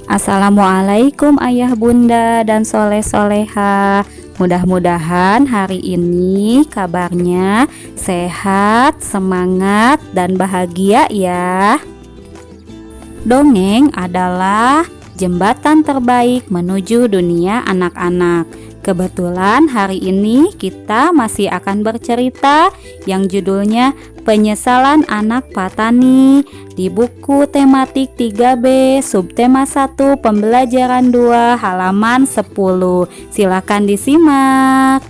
Assalamualaikum ayah bunda dan soleh-soleha. Mudah-mudahan hari ini kabarnya sehat, semangat, dan bahagia ya. Dongeng adalah jembatan terbaik menuju dunia anak-anak. Kebetulan hari ini kita masih akan bercerita yang judulnya Penyesalan Anak Patani di buku tematik 3B subtema 1 pembelajaran 2 halaman 10. Silakan disimak.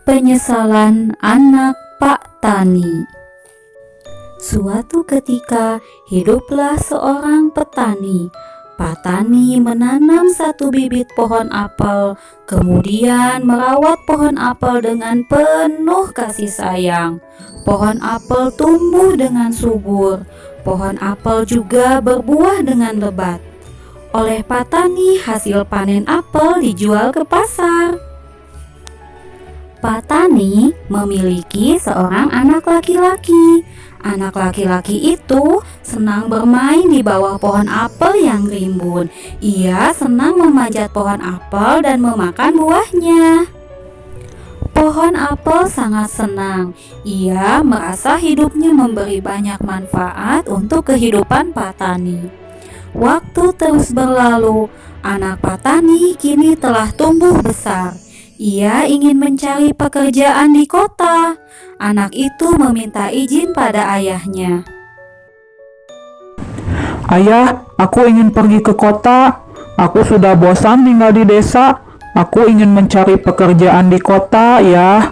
Penyesalan Anak Pak Tani. Suatu ketika hiduplah seorang petani. Pak Tani menanam satu bibit pohon apel, kemudian merawat pohon apel dengan penuh kasih sayang. Pohon apel tumbuh dengan subur. Pohon apel juga berbuah dengan lebat. Oleh Pak Tani, hasil panen apel dijual ke pasar. Pak Tani memiliki seorang anak laki-laki. Anak laki-laki itu senang bermain di bawah pohon apel yang rimbun. Ia senang memanjat pohon apel dan memakan buahnya. Pohon apel sangat senang. Ia merasa hidupnya memberi banyak manfaat untuk kehidupan Pak Tani. Waktu terus berlalu, anak Pak Tani kini telah tumbuh besar. Ia ingin mencari pekerjaan di kota. Anak itu meminta izin pada ayahnya. Ayah, aku ingin pergi ke kota. Aku sudah bosan tinggal di desa. Aku ingin mencari pekerjaan di kota, ya.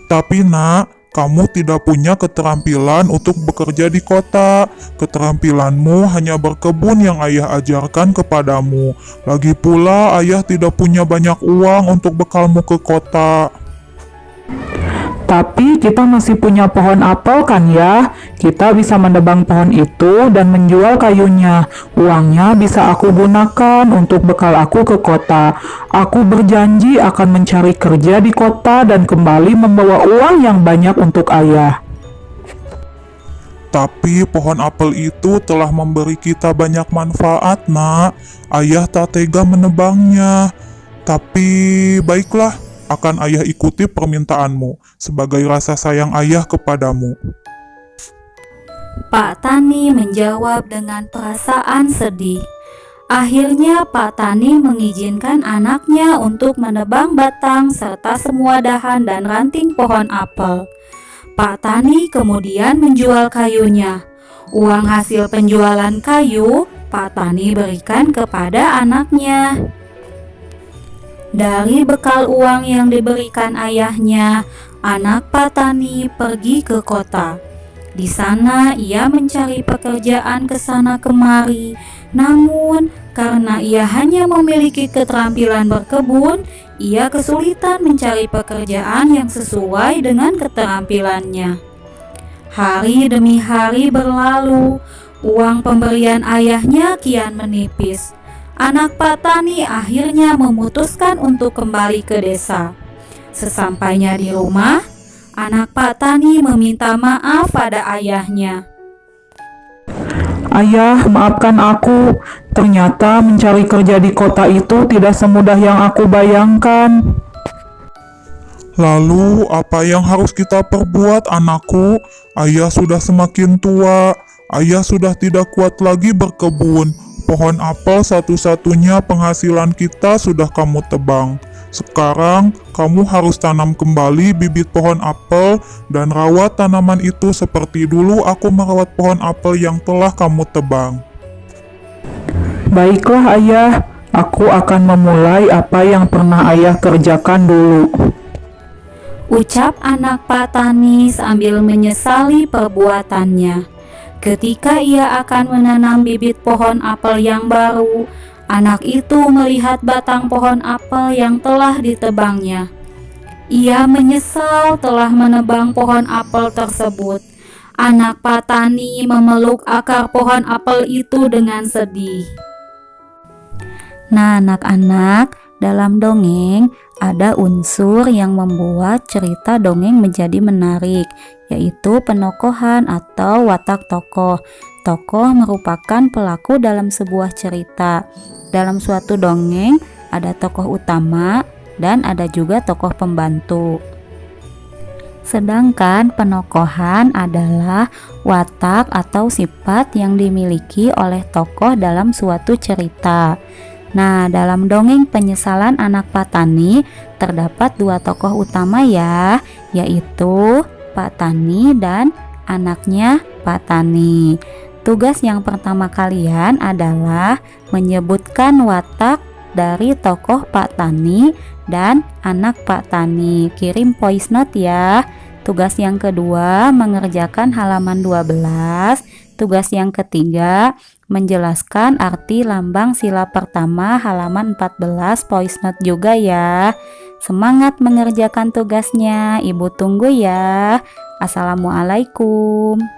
Tapi nak, kamu tidak punya keterampilan untuk bekerja di kota. Keterampilanmu hanya berkebun yang ayah ajarkan kepadamu. Lagi pula ayah tidak punya banyak uang untuk bekalmu ke kota. Tapi kita masih punya pohon apel kan ya? Kita bisa menebang pohon itu dan menjual kayunya. Uangnya bisa aku gunakan untuk bekal aku ke kota. Aku berjanji akan mencari kerja di kota dan kembali membawa uang yang banyak untuk ayah. Tapi pohon apel itu telah memberi kita banyak manfaat, nak. Ayah tak tega menebangnya. Tapi baiklah, akan ayah ikuti permintaanmu sebagai rasa sayang ayah kepadamu. Pak Tani menjawab dengan perasaan sedih. Akhirnya Pak Tani mengizinkan anaknya untuk menebang batang serta semua dahan dan ranting pohon apel. Pak Tani kemudian menjual kayunya. Uang hasil penjualan kayu Pak Tani berikan kepada anaknya. Dari bekal uang yang diberikan ayahnya, anak Pak Tani pergi ke kota. Di sana ia mencari pekerjaan ke sana kemari. Namun, karena ia hanya memiliki keterampilan berkebun, ia kesulitan mencari pekerjaan yang sesuai dengan keterampilannya. Hari demi hari berlalu, uang pemberian ayahnya kian menipis. Anak Pak Tani akhirnya memutuskan untuk kembali ke desa. Sesampainya di rumah, anak Pak Tani meminta maaf pada ayahnya. Ayah, maafkan aku. Ternyata mencari kerja di kota itu tidak semudah yang aku bayangkan. Lalu, apa yang harus kita perbuat, anakku? Ayah sudah semakin tua. Ayah sudah tidak kuat lagi berkebun. Pohon apel satu-satunya penghasilan kita sudah kamu tebang. Sekarang, kamu harus tanam kembali bibit pohon apel dan rawat tanaman itu seperti dulu aku merawat pohon apel yang telah kamu tebang. Baiklah ayah, aku akan memulai apa yang pernah ayah kerjakan dulu. Ucap anak Pak Tani sambil menyesali perbuatannya. Ketika ia akan menanam bibit pohon apel yang baru, anak itu melihat batang pohon apel yang telah ditebangnya. Ia menyesal telah menebang pohon apel tersebut. Anak Pak Tani memeluk akar pohon apel itu dengan sedih. Nah, anak-anak, dalam dongeng ada unsur yang membuat cerita dongeng menjadi menarik, yaitu penokohan atau watak tokoh. tokoh merupakan pelaku dalam sebuah cerita. Dalam suatu dongeng ada tokoh utama dan ada juga tokoh pembantu. Sedangkan penokohan adalah watak atau sifat yang dimiliki oleh tokoh dalam suatu cerita. Nah, dalam dongeng Penyesalan Anak Patani terdapat dua tokoh utama ya, yaitu Pak Tani dan anaknya Pak Tani. Tugas yang pertama kalian adalah menyebutkan watak dari tokoh Pak Tani dan anak Pak Tani. Kirim voice note ya. Tugas yang kedua mengerjakan halaman 12. Tugas yang ketiga menjelaskan arti lambang sila pertama halaman 14 voice note juga ya. Semangat mengerjakan tugasnya. Ibu tunggu ya. Assalamualaikum.